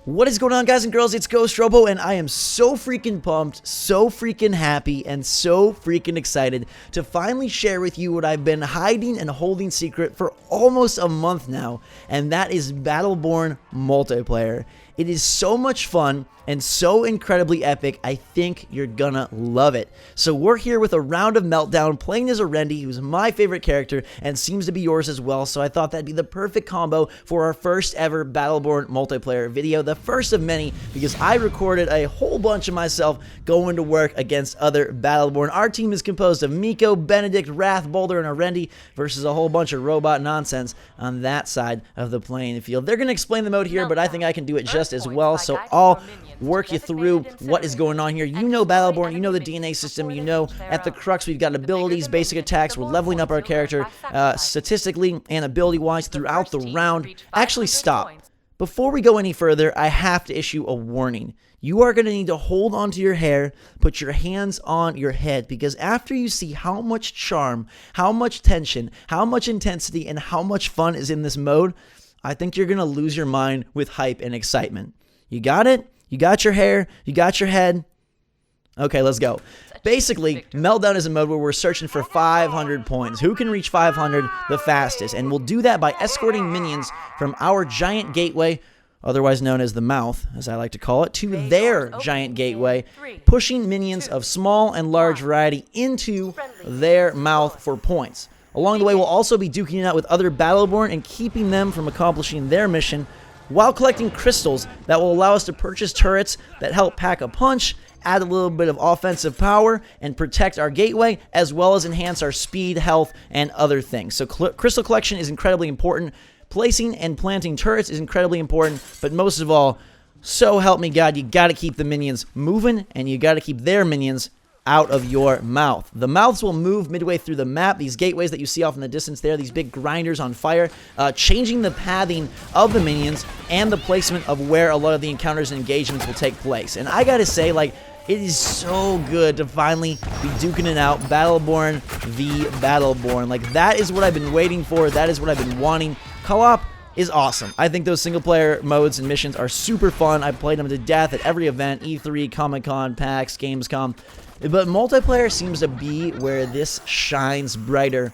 What is going on, guys and girls? It's GhostRobo, and I am so freaking pumped, so freaking happy, and so freaking excited to finally share with you what I've been hiding and holding secret for almost a month now, and that is Battleborn Multiplayer. It is so much fun and so incredibly epic. I think you're gonna love it. So we're here with a round of Meltdown, playing as Orendi, who's my favorite character and seems to be yours as well. So I thought that'd be the perfect combo for our first ever Battleborn Multiplayer video, the first of many, because I recorded a whole bunch of myself going to work against other Battleborn. Our team is composed of Miko, Benedict, Rath, Boulder, and Orendi versus a whole bunch of robot nonsense on that side of the playing field. They're gonna explain the mode here, but I think I can do it just as well. So I'll work you through what is going on here. You know Battleborn, you know the DNA system, you know at the crux we've got abilities, basic attacks, we're leveling up our character statistically and ability-wise throughout the round. Actually, stop. Before we go any further, I have to issue a warning. You are going to need to hold onto your hair, put your hands on your head, because after you see how much charm, how much tension, how much intensity, and how much fun is in this mode, I think you're going to lose your mind with hype and excitement. You got it? You got your hair? You got your head? Okay, let's go. Basically, Meltdown is a mode where we're searching for 500 points. Who can reach 500 the fastest? And we'll do that by escorting minions from our giant gateway, otherwise known as the mouth, as I like to call it, to their giant gateway, pushing minions of small and large variety into their mouth for points. Along the way, we'll also be duking it out with other Battleborn and keeping them from accomplishing their mission, while collecting crystals that will allow us to purchase turrets that help pack a punch, add a little bit of offensive power, and protect our gateway, as well as enhance our speed, health, and other things. So crystal collection is incredibly important. Placing and planting turrets is incredibly important, but most of all, so help me God, you gotta keep the minions moving, and you gotta keep their minions out of your mouth. The mouths will move midway through the map. These gateways that you see off in the distance there, these big grinders on fire, changing the pathing of the minions and the placement of where a lot of the encounters and engagements will take place. And I gotta say, like, it is so good to finally be duking it out, Battleborn v Battleborn. Like, that is what I've been waiting for. That is what I've been wanting. Co-op is awesome. I think those single player modes and missions are super fun. I've played them to death at every event, E3, Comic-Con, PAX, Gamescom. But multiplayer seems to be where this shines brighter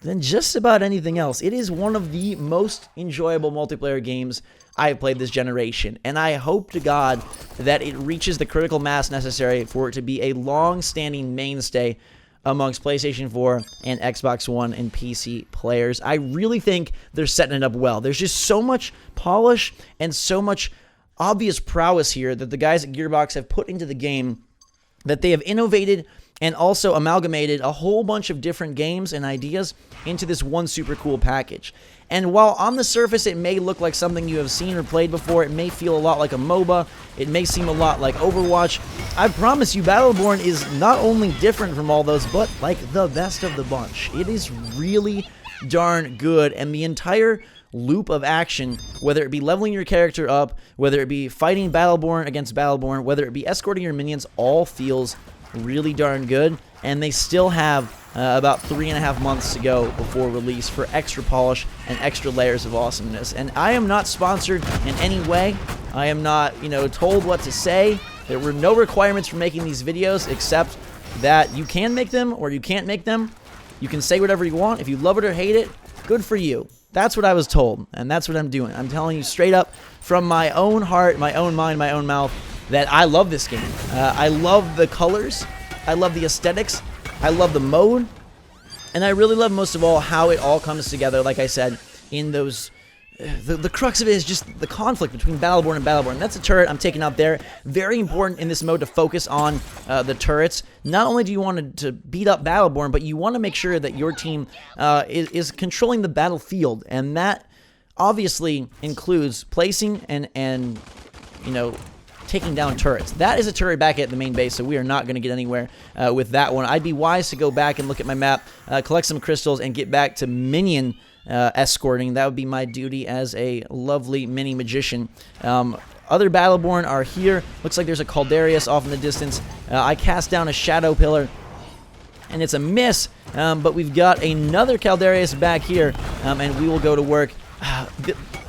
than just about anything else. It is one of the most enjoyable multiplayer games I've played this generation, and I hope to God that it reaches the critical mass necessary for it to be a long-standing mainstay amongst PlayStation 4 and Xbox One and PC players. I really think they're setting it up well. There's just so much polish and so much obvious prowess here that the guys at Gearbox have put into the game, that they have innovated and also amalgamated a whole bunch of different games and ideas into this one super cool package. And while on the surface it may look like something you have seen or played before, it may feel a lot like a MOBA, it may seem a lot like Overwatch, I promise you Battleborn is not only different from all those, but like the best of the bunch. It is really darn good, and the entire loop of action, whether it be leveling your character up, whether it be fighting Battleborn against Battleborn, whether it be escorting your minions, all feels really darn good. And they still have about 3.5 months to go before release for extra polish and extra layers of awesomeness. And I am not sponsored in any way. I am not, told what to say. There were no requirements for making these videos except that you can make them or you can't make them. You can say whatever you want. If you love it or hate it, good for you. That's what I was told, and that's what I'm doing. I'm telling you straight up from my own heart, my own mind, my own mouth, that I love this game. I love the colors. I love the aesthetics. I love the mode. And I really love, most of all, how it all comes together, like I said, in those... The crux of it is just the conflict between Battleborn and Battleborn. That's a turret I'm taking out there. Very important in this mode to focus on the turrets. Not only do you want to beat up Battleborn, but you want to make sure that your team is controlling the battlefield. And that obviously includes placing and taking down turrets. That is a turret back at the main base, so we are not going to get anywhere with that one. I'd be wise to go back and look at my map, collect some crystals, and get back to minion escorting. That would be my duty as a lovely mini magician. Other Battleborn are here. Looks like there's a Caldarius off in the distance. I cast down a Shadow Pillar, and it's a miss, but we've got another Caldarius back here, and we will go to work.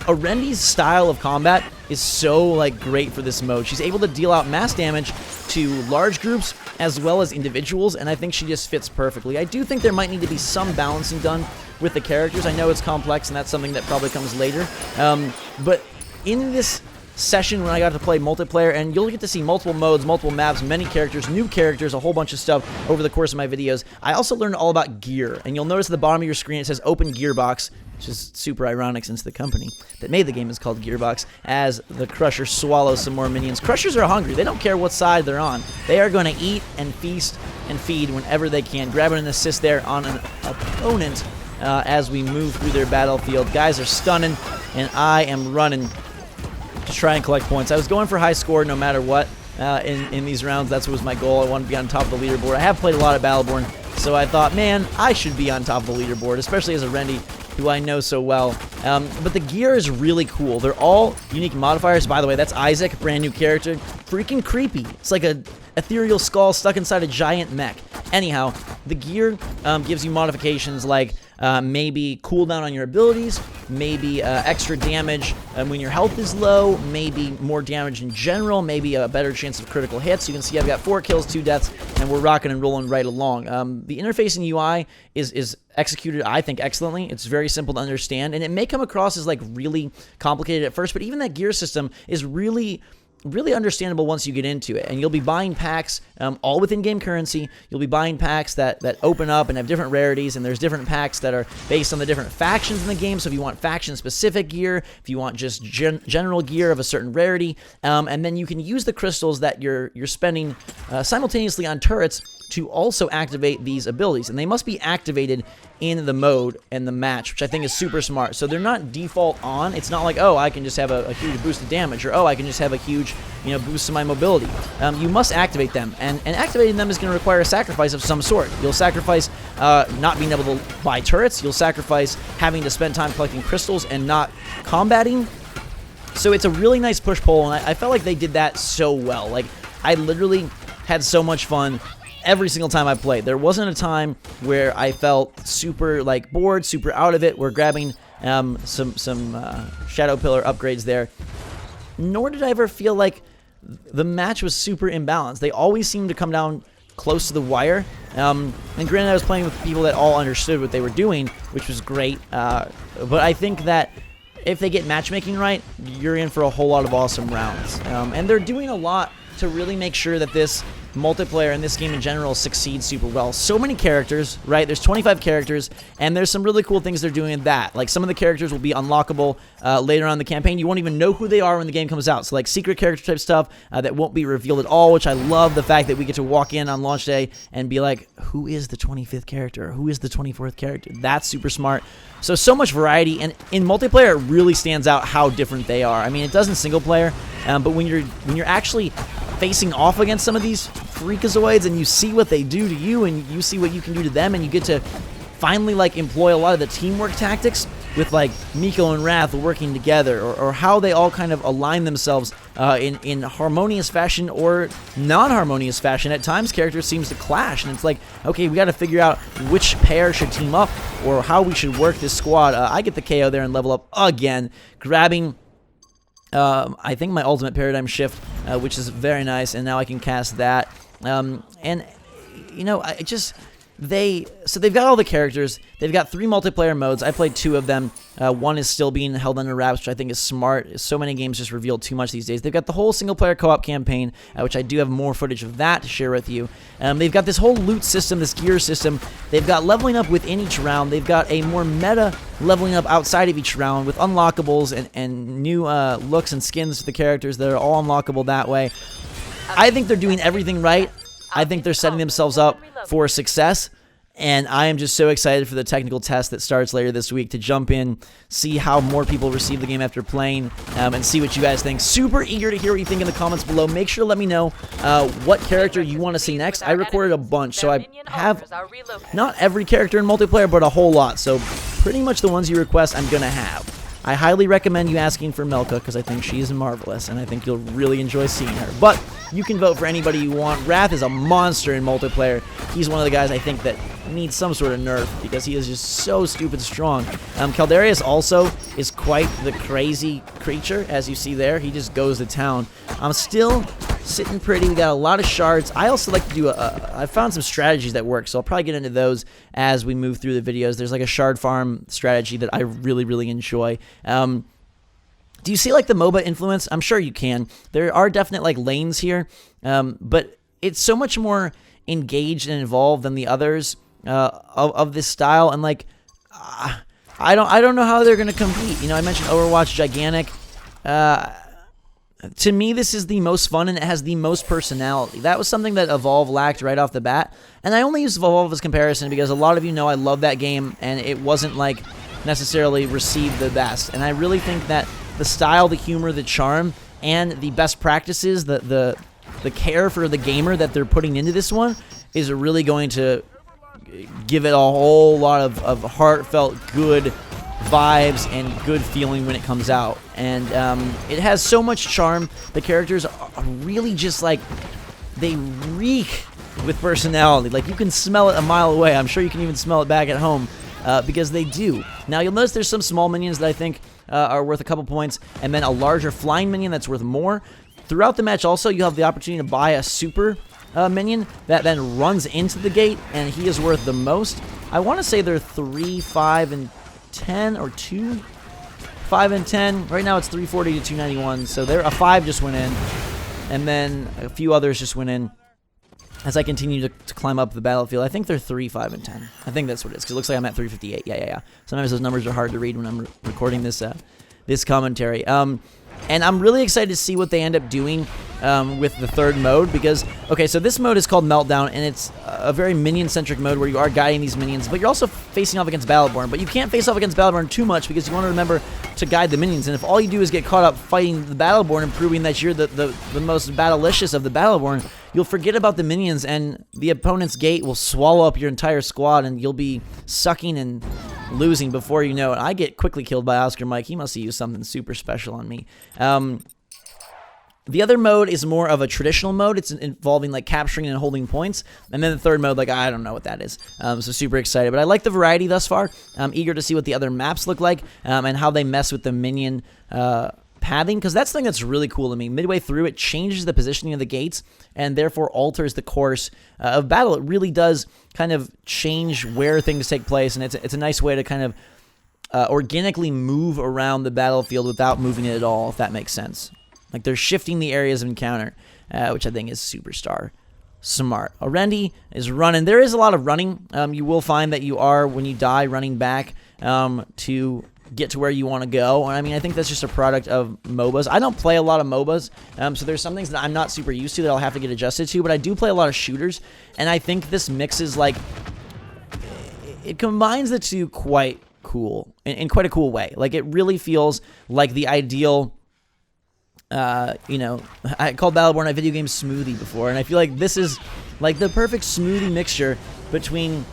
Orendi's style of combat is so like great for this mode. She's able to deal out mass damage to large groups as well as individuals, and I think she just fits perfectly. I do think there might need to be some balancing done with the characters. I know it's complex, and that's something that probably comes later. But in this session when I got to play multiplayer, and you'll get to see multiple modes, multiple maps, many characters, new characters, a whole bunch of stuff over the course of my videos. I also learned all about gear, and you'll notice at the bottom of your screen it says Open Gearbox, which is super ironic since the company that made the game is called Gearbox, as the Crusher swallows some more minions. Crushers are hungry. They don't care what side they're on. They are going to eat and feast and feed whenever they can. Grabbing an assist there on an opponent as we move through their battlefield. Guys are stunning, and I am running to try and collect points. I was going for high score no matter what in these rounds. That's what was my goal. I wanted to be on top of the leaderboard. I have played a lot of Battleborn, so I thought, man, I should be on top of the leaderboard, especially as Orendi, who I know so well. But the gear is really cool. They're all unique modifiers. By the way, that's Isaac, brand new character. Freaking creepy. It's like a ethereal skull stuck inside a giant mech. Anyhow, the gear gives you modifications like maybe cooldown on your abilities, maybe extra damage when your health is low, maybe more damage in general, maybe a better chance of critical hits. You can see I've got 4 kills, 2 deaths, and we're rocking and rolling right along. The interface and UI is executed, I think, excellently. It's very simple to understand, and it may come across as like really complicated at first, but even that gear system is really understandable once you get into it. And you'll be buying packs all with in-game currency. You'll be buying packs that open up and have different rarities, and there's different packs that are based on the different factions in the game. So if you want faction-specific gear, if you want just general gear of a certain rarity, and then you can use the crystals that you're spending simultaneously on turrets to also activate these abilities, and they must be activated in the mode and the match, which I think is super smart. So they're not default on. It's not like, oh, I can just have a huge boost of damage, or oh, I can just have a huge, boost to my mobility. You must activate them, and activating them is going to require a sacrifice of some sort. You'll sacrifice not being able to buy turrets. You'll sacrifice having to spend time collecting crystals and not combating. So it's a really nice push-pull, and I felt like they did that so well. Like, I literally had so much fun every single time I played. There wasn't a time where I felt super bored, super out of it. We're grabbing some Shadow Pillar upgrades there. Nor did I ever feel like the match was super imbalanced. They always seemed to come down close to the wire. And granted, I was playing with people that all understood what they were doing, which was great. But I think that if they get matchmaking right, you're in for a whole lot of awesome rounds. And they're doing a lot to really make sure that this multiplayer and this game in general succeeds super well. So many characters, right? There's 25 characters, and there's some really cool things they're doing in that. Like, some of the characters will be unlockable later on in the campaign. You won't even know who they are when the game comes out. So, like, secret character type stuff that won't be revealed at all, which I love the fact that we get to walk in on launch day and be like, who is the 25th character? Or who is the 24th character? That's super smart. So much variety, and in multiplayer, it really stands out how different they are. I mean, it does in single player, but when you're actually facing off against some of these freakazoids and you see what they do to you and you see what you can do to them, and you get to finally employ a lot of the teamwork tactics with Miko and Rath working together, or how they all kind of align themselves in harmonious fashion or non-harmonious fashion. At times characters seems to clash, and it's like, okay, we got to figure out which pair should team up or how we should work this squad. I get the KO there and level up again, grabbing I think my ultimate paradigm shift, which is very nice, and now I can cast that. They've got all the characters. They've got 3 multiplayer modes. I played 2 of them. One is still being held under wraps, which I think is smart. So many games just reveal too much these days. They've got the whole single-player co-op campaign, which I do have more footage of that to share with you. They've got this whole loot system, this gear system. They've got leveling up within each round. They've got a more meta leveling up outside of each round with unlockables and new looks and skins to the characters that are all unlockable that way. I think they're doing everything right. I think they're setting themselves up for success, and I am just so excited for the technical test that starts later this week to jump in, see how more people receive the game after playing, and see what you guys think. Super eager to hear what you think in the comments below. Make sure to let me know what character you want to see next. I recorded a bunch, so I have not every character in multiplayer, but a whole lot, so pretty much the ones you request I'm going to have. I highly recommend you asking for Melka, because I think she is marvelous, and I think you'll really enjoy seeing her. But you can vote for anybody you want. Rath is a monster in multiplayer. He's one of the guys I think that needs some sort of nerf, because he is just so stupid strong. Caldarius also is quite the crazy creature, as you see there. He just goes to town. I'm still sitting pretty. We got a lot of shards. I also like to do I found some strategies that work, so I'll probably get into those as we move through the videos. There's like a shard farm strategy that I really, really enjoy. Do you see like the MOBA influence? I'm sure you can. There are definite like lanes here, but it's so much more engaged and involved than the others of this style, and like I don't know how they're gonna compete. You know, I mentioned Overwatch, gigantic. To me, this is the most fun, and it has the most personality. That was something that Evolve lacked right off the bat, and I only use Evolve as comparison because a lot of you know I love that game, and it wasn't like necessarily received the best. And I really think that the style, the humor, the charm, and the best practices, the care for the gamer that they're putting into this one is really going to give it a whole lot of heartfelt, good vibes and good feeling when it comes out. And it has so much charm. The characters are really just like, they reek with personality. Like, you can smell it a mile away. I'm sure you can even smell it back at home because they do. Now, you'll notice there's some small minions that I think are worth a couple points, and then a larger flying minion that's worth more. Throughout the match also, you have the opportunity to buy a super minion that then runs into the gate, and he is worth the most. I want to say they're 3, 5, and 10, or 2, 5, and 10. Right now it's 340 to 291, so there a 5 just went in, and then a few others just went in as I continue to climb up the battlefield. I think they're 3, 5, and 10. I think that's what it is, because it looks like I'm at 358. Yeah. Sometimes those numbers are hard to read when I'm recording this this commentary. And I'm really excited to see what they end up doing with the third mode, because, okay, so this mode is called Meltdown, and it's a very minion-centric mode where you are guiding these minions, but you're also facing off against Battleborn. But you can't face off against Battleborn too much because you want to remember to guide the minions, and if all you do is get caught up fighting the Battleborn and proving that you're the most battlelicious of the Battleborn, you'll forget about the minions, and the opponent's gate will swallow up your entire squad, and you'll be sucking and losing before you know it. I get quickly killed by Oscar Mike. He must have used something super special on me. The other mode is more of a traditional mode. It's involving like capturing and holding points. And then the third mode, like, I don't know what that is. So super excited. But I like the variety thus far. I'm eager to see what the other maps look like and how they mess with the minion pathing, because that's something that's really cool to me. Midway through, it changes the positioning of the gates and therefore alters the course of battle. It really does kind of change where things take place, and it's a nice way to kind of organically move around the battlefield without moving it at all, if that makes sense. Like, they're shifting the areas of encounter, which I think is superstar smart. Orendi is running. There is a lot of running. You will find that you are, when you die, running back to get to where you want to go. And I mean, I think that's just a product of MOBAs. I don't play a lot of MOBAs, so there's some things that I'm not super used to that I'll have to get adjusted to, but I do play a lot of shooters, and I think this mixes, like, it combines the two quite cool, in quite a cool way. Like, it really feels like the ideal... you know, I called Battleborn a video game smoothie before, and I feel like this is like the perfect smoothie mixture between,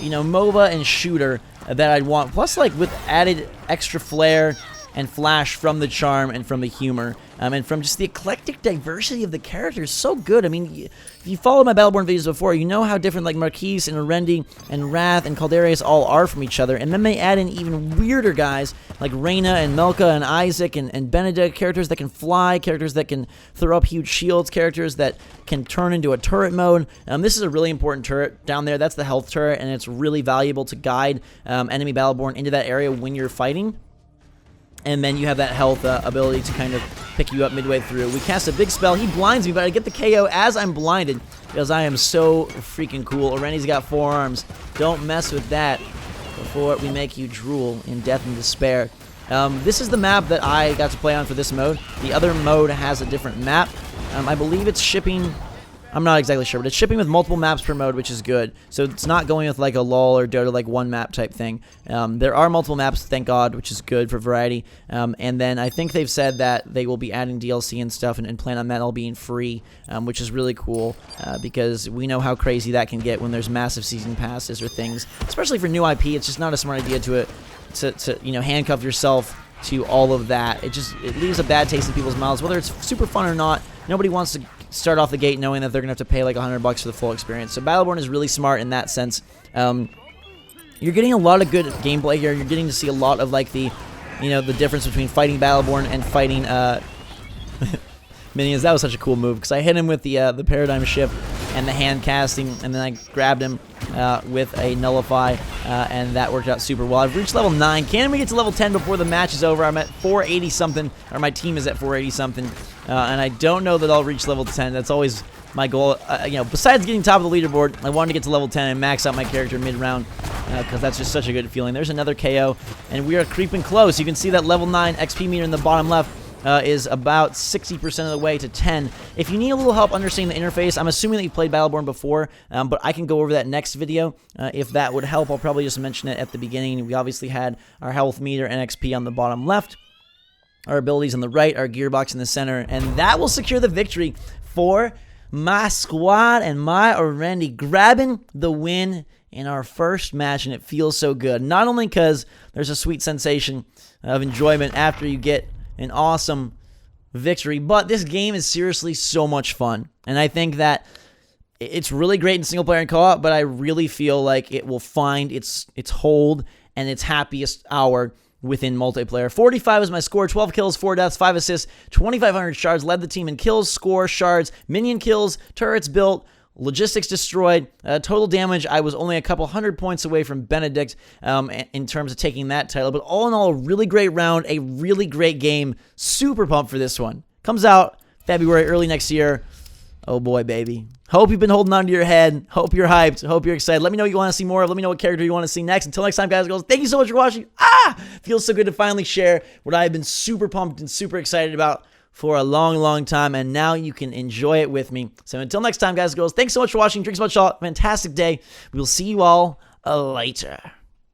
you know, MOBA and shooter that I'd want, plus like with added extra flair and flash from the charm and from the humor, and from just the eclectic diversity of the characters. So good. I mean, if you followed my Battleborn videos before, you know how different like Marquise and Orendi and Rath and Caldarius all are from each other, and then they add in even weirder guys like Reyna and Melka and Isaac and Benedict, characters that can fly, characters that can throw up huge shields, characters that can turn into a turret mode. This is a really important turret down there. That's the health turret, and it's really valuable to guide enemy Battleborn into that area when you're fighting. And then you have that health ability to kind of pick you up midway through. We cast a big spell. He blinds me, but I get the KO as I'm blinded because I am so freaking cool. Orendi's got 4 arms. Don't mess with that before we make you drool in death and despair. This is the map that I got to play on for this mode. The other mode has a different map. I believe it's shipping... I'm not exactly sure, but it's shipping with multiple maps per mode, which is good. So it's not going with like a LoL or Dota, like one map type thing. There are multiple maps, thank God, which is good for variety. And then I think they've said that they will be adding DLC and stuff and plan on that all being free, which is really cool because we know how crazy that can get when there's massive season passes or things. Especially for new IP, it's just not a smart idea to you know, handcuff yourself to all of that. It leaves a bad taste in people's mouths, whether it's super fun or not. Nobody wants to start off the gate knowing that they're gonna have to pay like $100 for the full experience. So Battleborn is really smart in that sense. You're getting a lot of good gameplay here. You're getting to see a lot of like the you know, the difference between fighting Battleborn and fighting minions. That was such a cool move because I hit him with the paradigm shift and the hand casting, and then I grabbed him with a nullify, and that worked out super well. I've reached level 9. Can we get to level 10 before the match is over? I'm at 480 something, or my team is at 480 something, and I don't know that I'll reach level 10. That's always my goal. You know, besides getting top of the leaderboard, I wanted to get to level 10 and max out my character mid-round, because that's just such a good feeling. There's another KO, and we are creeping close. You can see that level 9 XP meter in the bottom left is about 60% of the way to 10. If you need a little help understanding the interface, I'm assuming that you played Battleborn before, but I can go over that next video if that would help. I'll probably just mention it at the beginning. We obviously had our health meter and XP on the bottom left, our abilities on the right, our gearbox in the center, and that will secure the victory for my squad and my Orendi, grabbing the win in our first match, and it feels so good. Not only because there's a sweet sensation of enjoyment after you get an awesome victory, but this game is seriously so much fun, and I think that it's really great in single player and co-op, but I really feel like it will find its hold and its happiest hour within multiplayer. 45 is my score, 12 kills, 4 deaths, 5 assists, 2,500 shards, led the team in kills, score, shards, minion kills, turrets built, logistics destroyed, total damage. I was only a couple hundred points away from Benedict in terms of taking that title, but all in all, a really great round, a really great game. Super pumped for this one. Comes out February, early next year. Oh boy, baby. Hope you've been holding on to your head. Hope you're hyped. Hope you're excited. Let me know what you want to see more of. Let me know what character you want to see next. Until next time, guys and girls, thank you so much for watching. Feels so good to finally share what I've been super pumped and super excited about for a long, long time, and now you can enjoy it with me. So until next time, guys and girls, thanks so much for watching. Drink so much, all. Fantastic day. We will see you all later.